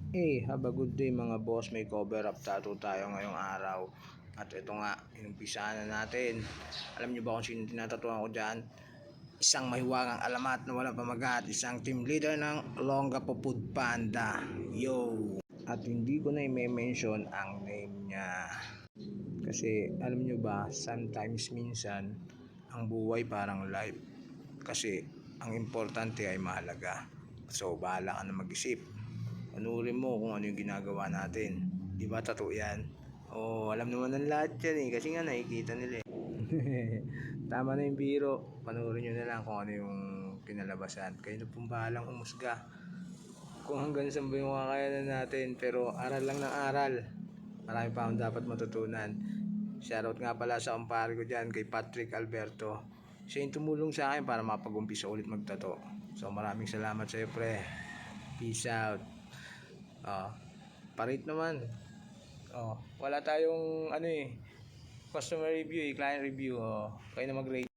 Have a good day mga boss. May cover up tattoo tayo ngayong araw. At ito nga, inumpisahan na natin. Alam niyo ba kung sino tinatatuan ko dyan? Isang mahiwagang alamat na walang pamagat. Isang team leader ng Longapo Food Panda. Yo! At hindi ko na i-mention ang name niya. Kasi alam niyo ba, sometimes minsan, ang buhay parang life. Kasi ang importante ay mahalaga. So, bahala ka na mag-isip. Panurin mo kung ano yung ginagawa natin. Di ba totoo yan? Alam naman ng lahat yan eh. Kasi nga nakikita nila eh. Tama na yung biro. Panurin nyo na lang kung ano yung kinalabasan. Kayo na pong bahalang humusga. Kung hanggang saan ba yung kakayanan natin. Pero aral lang ng aral. Marami pa akong dapat matutunan. Shoutout nga pala sa kumpare ko dyan kay Patrick Alberto. Siya yung tumulong sa akin para mapag-umpisa ulit magtato. So maraming salamat sa iyo pre. Peace out. Parit naman. Wala tayong customer review, client review. Kayo na mag-rate.